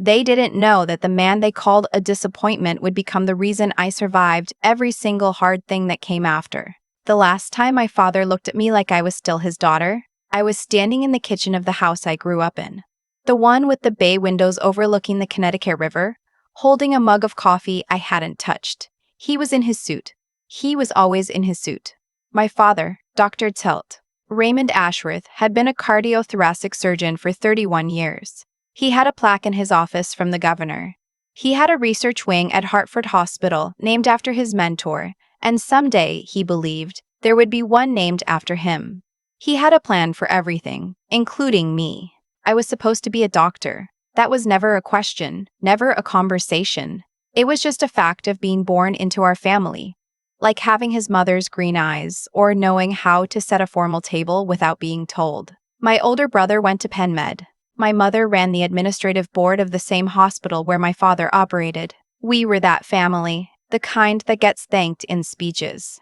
They didn't know that the man they called a disappointment would become the reason I survived every single hard thing that came after. The last time my father looked at me like I was still his daughter, I was standing in the kitchen of the house I grew up in. The one with the bay windows overlooking the Connecticut River, holding a mug of coffee I hadn't touched. He was in his suit. He was always in his suit. My father, Dr. Tilt, Raymond Ashworth, had been a cardiothoracic surgeon for 31 years. He had a plaque in his office from the governor. He had a research wing at Hartford Hospital named after his mentor, and someday, he believed, there would be one named after him. He had a plan for everything, including me. I was supposed to be a doctor. That was never a question, never a conversation. It was just a fact of being born into our family, like having his mother's green eyes or knowing how to set a formal table without being told. My older brother went to Penn Med. My mother ran the administrative board of the same hospital where my father operated. We were that family, the kind that gets thanked in speeches.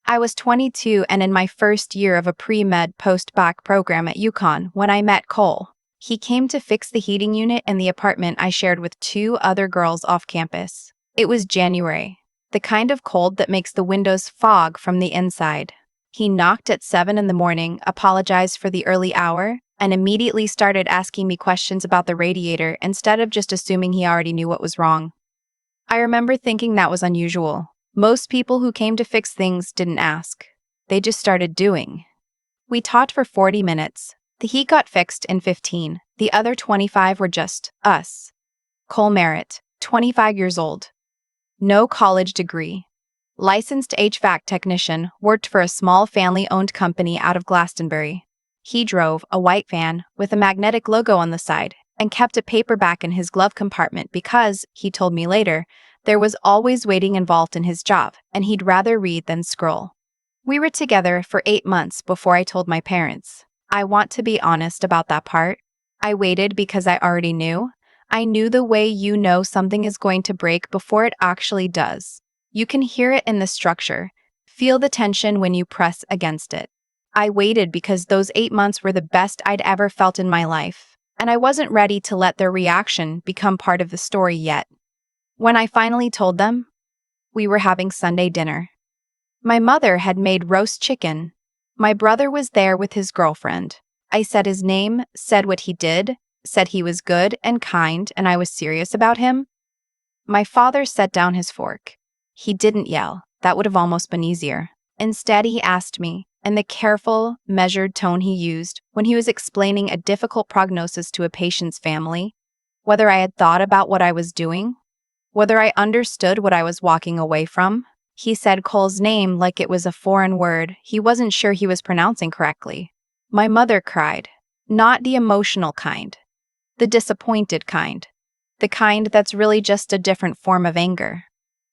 I was 22 and in my first year of a pre-med post-bac program at UConn when I met Cole. He came to fix the heating unit in the apartment I shared with 2 other girls off campus. It was January, the kind of cold that makes the windows fog from the inside. He knocked at 7 in the morning, apologized for the early hour, and immediately started asking me questions about the radiator instead of just assuming he already knew what was wrong. I remember thinking that was unusual. Most people who came to fix things didn't ask. They just started doing. We talked for 40 minutes. The heat got fixed in 15. The other 25 were just us. Cole Merritt, 25 years old. No college degree. Licensed HVAC technician, worked for a small family-owned company out of Glastonbury. He drove a white van with a magnetic logo on the side and kept a paperback in his glove compartment because, he told me later, there was always waiting involved in his job, and he'd rather read than scroll. We were together for 8 months before I told my parents. I want to be honest about that part. I waited because I already knew. I knew the way you know something is going to break before it actually does. You can hear it in the structure, feel the tension when you press against it. I waited because those 8 months were the best I'd ever felt in my life, and I wasn't ready to let their reaction become part of the story yet. When I finally told them, we were having Sunday dinner. My mother had made roast chicken. My brother was there with his girlfriend. I said his name, said what he did, said he was good and kind and I was serious about him. My father set down his fork. He didn't yell. That would have almost been easier. Instead, he asked me, in the careful, measured tone he used when he was explaining a difficult prognosis to a patient's family, whether I had thought about what I was doing, whether I understood what I was walking away from. He said Cole's name like it was a foreign word he wasn't sure he was pronouncing correctly. My mother cried, not the emotional kind, the disappointed kind, the kind that's really just a different form of anger.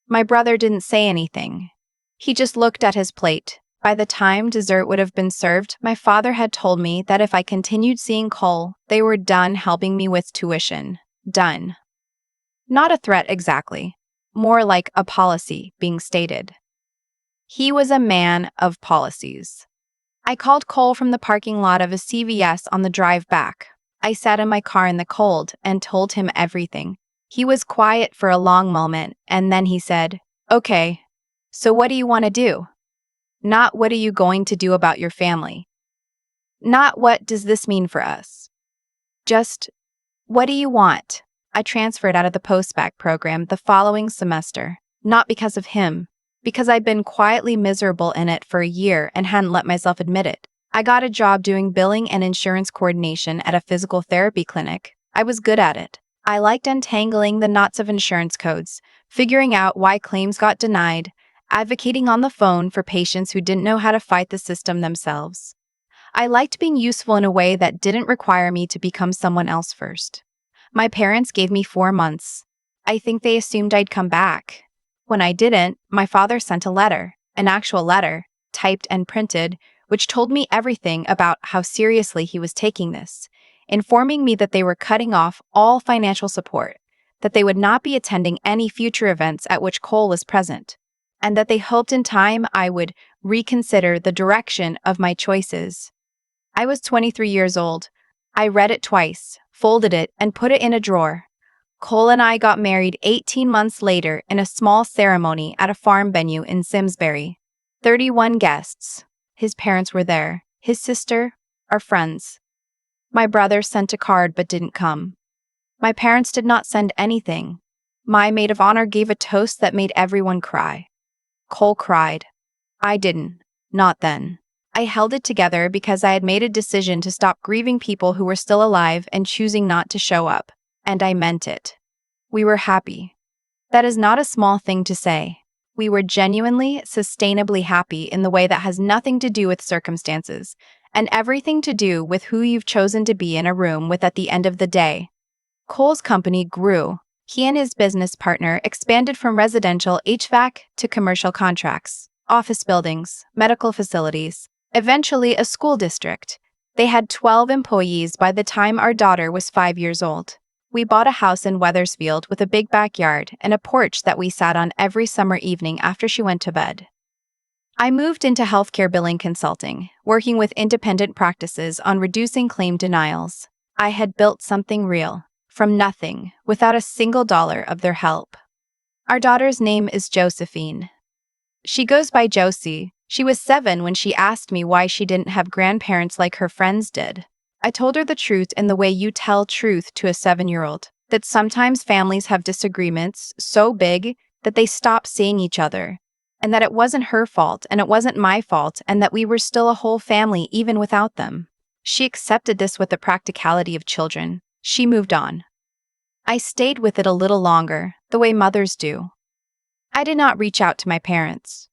My brother didn't say anything. He just looked at his plate. By the time dessert would have been served, my father had told me that if I continued seeing Cole, they were done helping me with tuition. Done. Not a threat exactly, more like a policy being stated. He was a man of policies. I called Cole from the parking lot of a CVS on the drive back. I sat in my car in the cold and told him everything. He was quiet for a long moment, and then he said, "Okay, so what do you want to do? Not what are you going to do about your family? Not what does this mean for us? Just, what do you want?" I transferred out of the post-bac program the following semester, not because of him, because I'd been quietly miserable in it for a year and hadn't let myself admit it. I got a job doing billing and insurance coordination at a physical therapy clinic. I was good at it. I liked untangling the knots of insurance codes, figuring out why claims got denied, advocating on the phone for patients who didn't know how to fight the system themselves. I liked being useful in a way that didn't require me to become someone else first. My parents gave me 4 months. I think they assumed I'd come back. When I didn't, my father sent a letter, an actual letter, typed and printed, which told me everything about how seriously he was taking this, informing me that they were cutting off all financial support, that they would not be attending any future events at which Cole was present, and that they hoped in time I would reconsider the direction of my choices. I was 23 years old. I read it twice, folded it, and put it in a drawer. Cole and I got married 18 months later in a small ceremony at a farm venue in Simsbury. 31 guests. His parents were there, his sister, our friends. My brother sent a card but didn't come. My parents did not send anything. My maid of honor gave a toast that made everyone cry. Cole cried. I didn't. Not then. I held it together because I had made a decision to stop grieving people who were still alive and choosing not to show up. And I meant it. We were happy. That is not a small thing to say. We were genuinely, sustainably happy in the way that has nothing to do with circumstances, and everything to do with who you've chosen to be in a room with at the end of the day. Cole's company grew. He and his business partner expanded from residential HVAC to commercial contracts, office buildings, medical facilities, eventually a school district. They had 12 employees by the time our daughter was 5 years old. We bought a house in Wethersfield with a big backyard and a porch that we sat on every summer evening after she went to bed. I moved into healthcare billing consulting, working with independent practices on reducing claim denials. I had built something real, from nothing, without a single dollar of their help. Our daughter's name is Josephine. She goes by Josie. She was 7 when she asked me why she didn't have grandparents like her friends did. I told her the truth in the way you tell truth to a 7-year-old, that sometimes families have disagreements so big that they stop seeing each other, and that it wasn't her fault and it wasn't my fault and that we were still a whole family even without them. She accepted this with the practicality of children. She moved on. I stayed with it a little longer, the way mothers do. I did not reach out to my parents.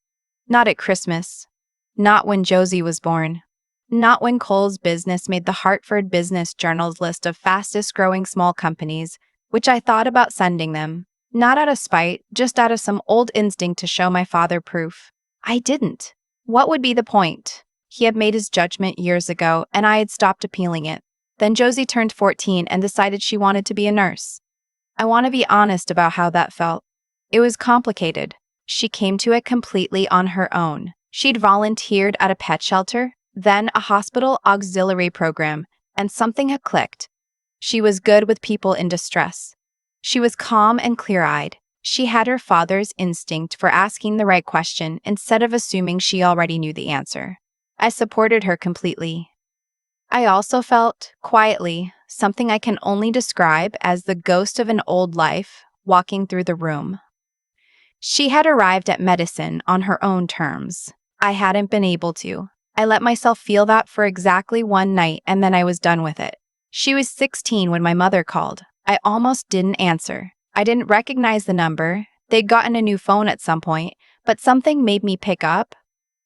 Not at Christmas. Not when Josie was born. Not when Cole's business made the Hartford Business Journal's list of fastest-growing small companies, which I thought about sending them. Not out of spite, just out of some old instinct to show my father proof. I didn't. What would be the point? He had made his judgment years ago, and I had stopped appealing it. Then Josie turned 14 and decided she wanted to be a nurse. I want to be honest about how that felt. It was complicated. She came to it completely on her own. She'd volunteered at a pet shelter, then a hospital auxiliary program, and something had clicked. She was good with people in distress. She was calm and clear-eyed. She had her father's instinct for asking the right question instead of assuming she already knew the answer. I supported her completely. I also felt, quietly, something I can only describe as the ghost of an old life walking through the room. She had arrived at medicine on her own terms. I hadn't been able to. I let myself feel that for exactly one night and then I was done with it. She was 16 when my mother called. I almost didn't answer. I didn't recognize the number. They'd gotten a new phone at some point, but something made me pick up.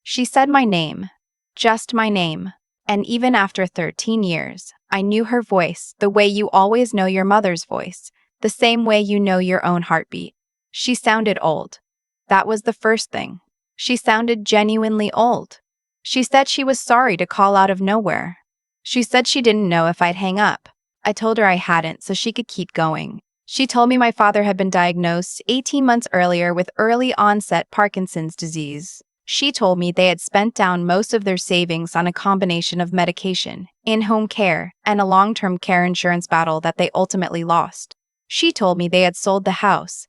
She said my name. Just my name. And even after 13 years, I knew her voice the way you always know your mother's voice, the same way you know your own heartbeat. She sounded old. That was the first thing. She sounded genuinely old. She said she was sorry to call out of nowhere. She said she didn't know if I'd hang up. I told her I hadn't so she could keep going. She told me my father had been diagnosed 18 months earlier with early onset Parkinson's disease. She told me they had spent down most of their savings on a combination of medication, in-home care, and a long-term care insurance battle that they ultimately lost. She told me they had sold the house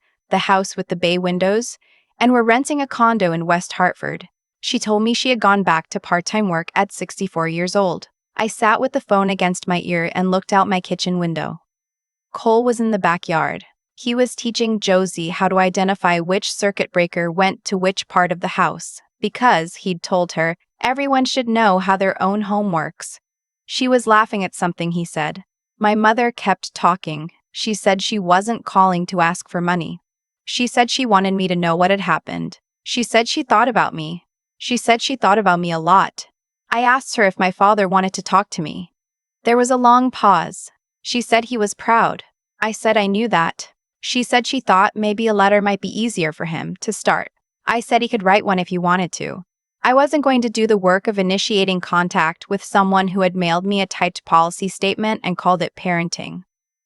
with the bay windows, and were renting a condo in West Hartford. She told me she had gone back to part-time work at 64 years old. I sat with the phone against my ear and looked out my kitchen window. Cole was in the backyard. He was teaching Josie how to identify which circuit breaker went to which part of the house, because, he'd told her, everyone should know how their own home works. She was laughing at something he said. My mother kept talking. She said she wasn't calling to ask for money. She said she wanted me to know what had happened. She said she thought about me. She said she thought about me a lot. I asked her if my father wanted to talk to me. There was a long pause. She said he was proud. I said I knew that. She said she thought maybe a letter might be easier for him to start. I said he could write one if he wanted to. I wasn't going to do the work of initiating contact with someone who had mailed me a typed policy statement and called it parenting.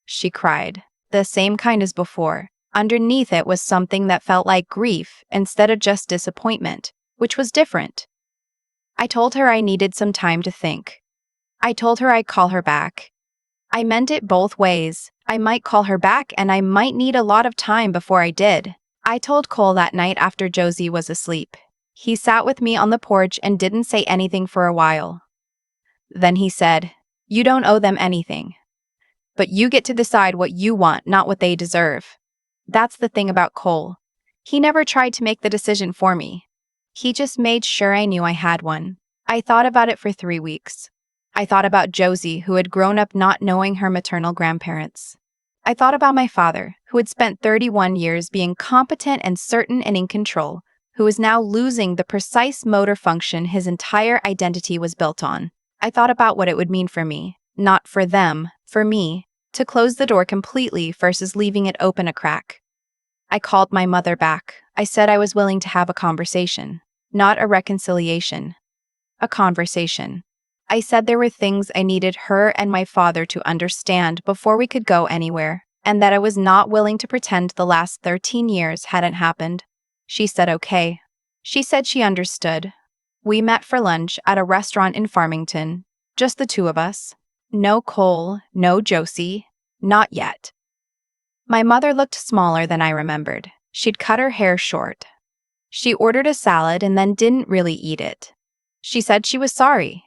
She cried. The same kind as before. Underneath it was something that felt like grief instead of just disappointment, which was different. I told her I needed some time to think. I told her I'd call her back. I meant it both ways. I might call her back and I might need a lot of time before I did. I told Cole that night after Josie was asleep. He sat with me on the porch and didn't say anything for a while. Then he said, "You don't owe them anything. But you get to decide what you want, not what they deserve." That's the thing about Cole. He never tried to make the decision for me. He just made sure I knew I had one. I thought about it for 3 weeks. I thought about Josie, who had grown up not knowing her maternal grandparents. I thought about my father, who had spent 31 years being competent and certain and in control, who was now losing the precise motor function his entire identity was built on. I thought about what it would mean for me, not for them, for me, to close the door completely versus leaving it open a crack. I called my mother back. I said I was willing to have a conversation, not a reconciliation. A conversation. I said there were things I needed her and my father to understand before we could go anywhere, and that I was not willing to pretend the last 13 years hadn't happened. She said okay. She said she understood. We met for lunch at a restaurant in Farmington, just the two of us. No Cole, no Josie, not yet. My mother looked smaller than I remembered. She'd cut her hair short. She ordered a salad and then didn't really eat it. She said she was sorry.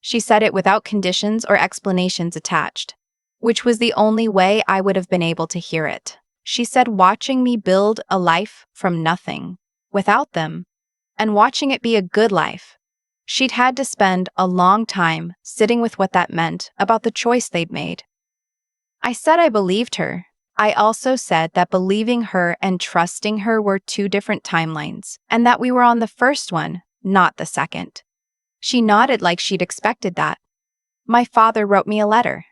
She said it without conditions or explanations attached, which was the only way I would have been able to hear it. She said watching me build a life from nothing, without them, and watching it be a good life. She'd had to spend a long time sitting with what that meant about the choice they'd made. I said I believed her. I also said that believing her and trusting her were two different timelines, and that we were on the first one, not the second. She nodded like she'd expected that. My father wrote me a letter.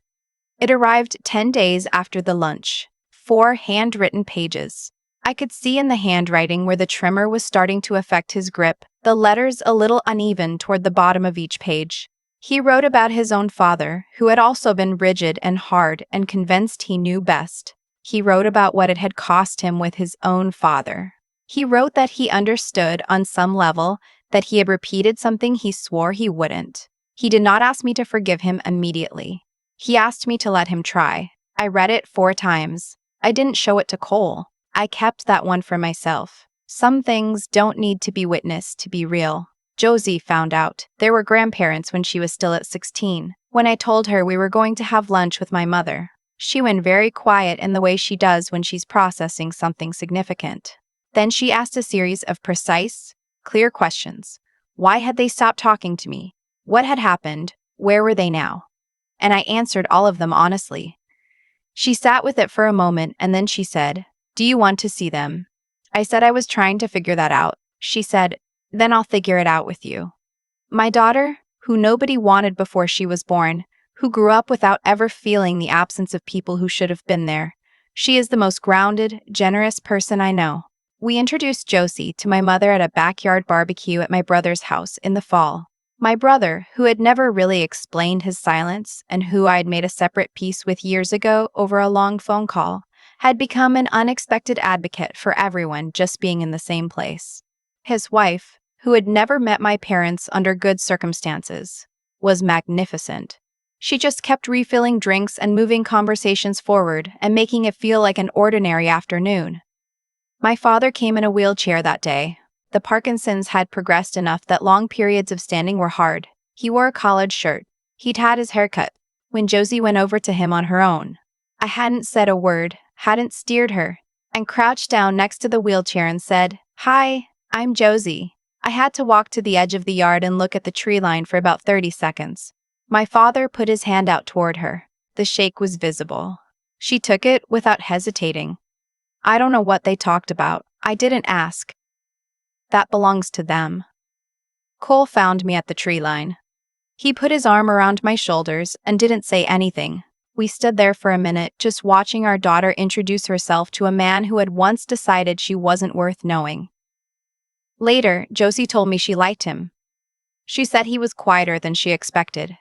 It arrived 10 days after the lunch. 4 handwritten pages. I could see in the handwriting where the tremor was starting to affect his grip, the letters a little uneven toward the bottom of each page. He wrote about his own father, who had also been rigid and hard and convinced he knew best. He wrote about what it had cost him with his own father. He wrote that he understood on some level that he had repeated something he swore he wouldn't. He did not ask me to forgive him immediately. He asked me to let him try. I read it 4 times. I didn't show it to Cole. I kept that one for myself. Some things don't need to be witnessed to be real. Josie found out. There were grandparents when she was still at 16. When I told her we were going to have lunch with my mother, she went very quiet in the way she does when she's processing something significant. Then she asked a series of precise, clear questions. Why had they stopped talking to me? What had happened? Where were they now? And I answered all of them honestly. She sat with it for a moment and then she said, "Do you want to see them?" I said I was trying to figure that out. She said, "Then I'll figure it out with you." My daughter, who nobody wanted before she was born, who grew up without ever feeling the absence of people who should have been there. She is the most grounded, generous person I know. We introduced Josie to my mother at a backyard barbecue at my brother's house in the fall. My brother, who had never really explained his silence and who I'd made a separate peace with years ago over a long phone call, had become an unexpected advocate for everyone just being in the same place. His wife, who had never met my parents under good circumstances, was magnificent. She just kept refilling drinks and moving conversations forward and making it feel like an ordinary afternoon. My father came in a wheelchair that day. The Parkinson's had progressed enough that long periods of standing were hard. He wore a collared shirt. He'd had his hair cut when Josie went over to him on her own. I hadn't said a word, hadn't steered her, and crouched down next to the wheelchair and said, "Hi, I'm Josie." I had to walk to the edge of the yard and look at the tree line for about 30 seconds. My father put his hand out toward her. The shake was visible. She took it without hesitating. I don't know what they talked about. I didn't ask. That belongs to them. Cole found me at the tree line. He put his arm around my shoulders and didn't say anything. We stood there for a minute, just watching our daughter introduce herself to a man who had once decided she wasn't worth knowing. Later, Josie told me she liked him. She said he was quieter than she expected.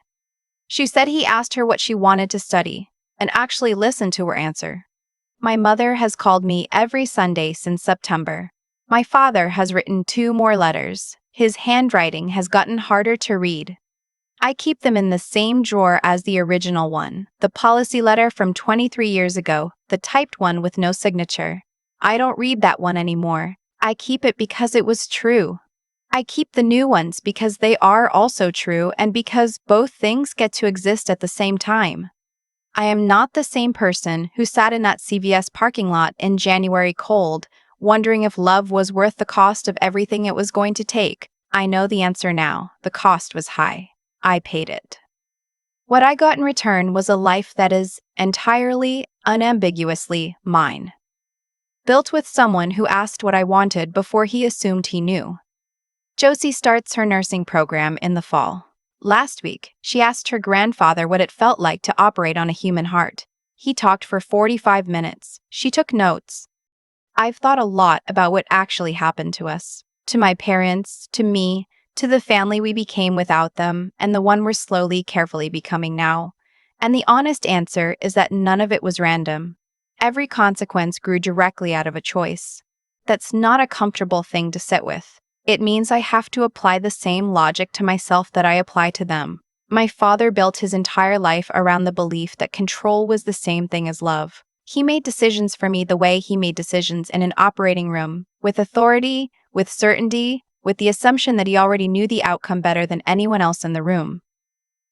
She said he asked her what she wanted to study, and actually listened to her answer. My mother has called me every Sunday since September. My father has written 2 more letters. His handwriting has gotten harder to read. I keep them in the same drawer as the original one, the policy letter from 23 years ago, the typed one with no signature. I don't read that one anymore. I keep it because it was true. I keep the new ones because they are also true and because both things get to exist at the same time. I am not the same person who sat in that CVS parking lot in January cold, wondering if love was worth the cost of everything it was going to take. I know the answer now. The cost was high. I paid it. What I got in return was a life that is entirely, unambiguously mine. Built with someone who asked what I wanted before he assumed he knew. Josie starts her nursing program in the fall. Last week, she asked her grandfather what it felt like to operate on a human heart. He talked for 45 minutes. She took notes. I've thought a lot about what actually happened to us. To my parents, to me, to the family we became without them, and the one we're slowly, carefully becoming now. And the honest answer is that none of it was random. Every consequence grew directly out of a choice. That's not a comfortable thing to sit with. It means I have to apply the same logic to myself that I apply to them. My father built his entire life around the belief that control was the same thing as love. He made decisions for me the way he made decisions in an operating room, with authority, with certainty, with the assumption that he already knew the outcome better than anyone else in the room.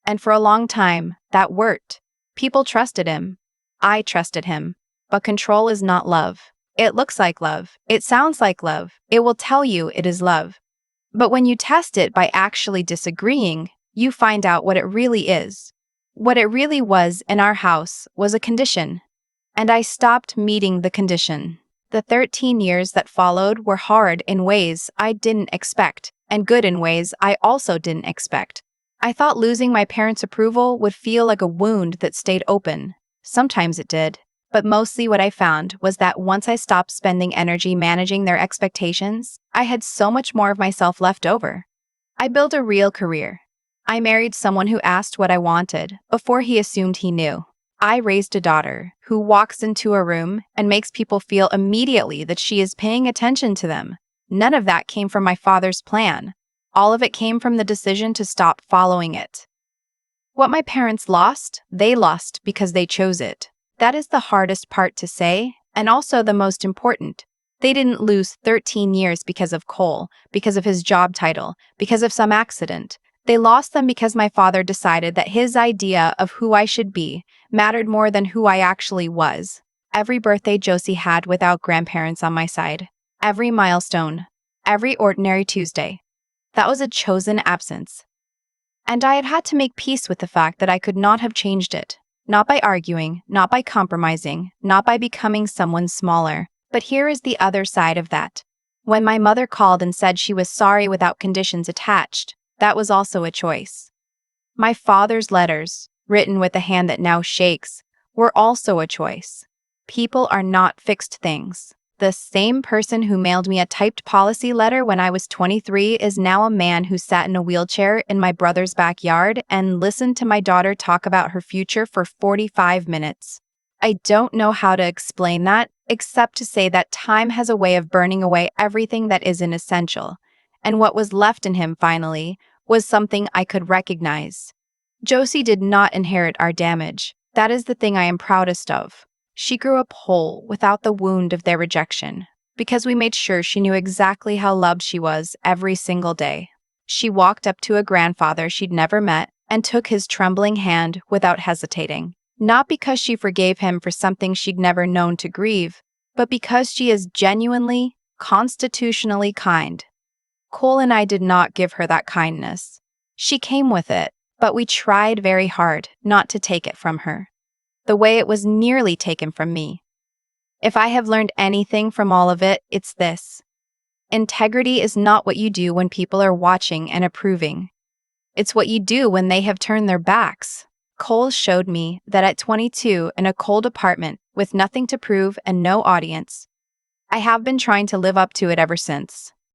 And for a long time, that worked. People trusted him. I trusted him. But control is not love. It looks like love. It sounds like love. It will tell you it is love. But when you test it by actually disagreeing, you find out what it really is. What it really was in our house was a condition. And I stopped meeting the condition. The 13 years that followed were hard in ways I didn't expect, and good in ways I also didn't expect. I thought losing my parents' approval would feel like a wound that stayed open. Sometimes it did. But mostly what I found was that once I stopped spending energy managing their expectations, I had so much more of myself left over. I built a real career. I married someone who asked what I wanted before he assumed he knew. I raised a daughter who walks into a room and makes people feel immediately that she is paying attention to them. None of that came from my father's plan. All of it came from the decision to stop following it. What my parents lost, they lost because they chose it. That is the hardest part to say, and also the most important. They didn't lose 13 years because of Cole, because of his job title, because of some accident. They lost them because my father decided that his idea of who I should be mattered more than who I actually was. Every birthday Josie had without grandparents on my side. Every milestone. Every ordinary Tuesday. That was a chosen absence. And I had to make peace with the fact that I could not have changed it. Not by arguing, not by compromising, not by becoming someone smaller. But here is the other side of that. When my mother called and said she was sorry without conditions attached, that was also a choice. My father's letters, written with a hand that now shakes, were also a choice. People are not fixed things. The same person who mailed me a typed policy letter when I was 23 is now a man who sat in a wheelchair in my brother's backyard and listened to my daughter talk about her future for 45 minutes. I don't know how to explain that, except to say that time has a way of burning away everything that isn't essential, and what was left in him finally was something I could recognize. Josie did not inherit our damage. That is the thing I am proudest of. She grew up whole without the wound of their rejection, because we made sure she knew exactly how loved she was every single day. She walked up to a grandfather she'd never met and took his trembling hand without hesitating, not because she forgave him for something she'd never known to grieve, but because she is genuinely, constitutionally kind. Cole and I did not give her that kindness. She came with it, but we tried very hard not to take it from her, the way it was nearly taken from me. If I have learned anything from all of it, it's this. Integrity is not what you do when people are watching and approving. It's what you do when they have turned their backs. Cole showed me that at 22 in a cold apartment with nothing to prove and no audience, I have been trying to live up to it ever since.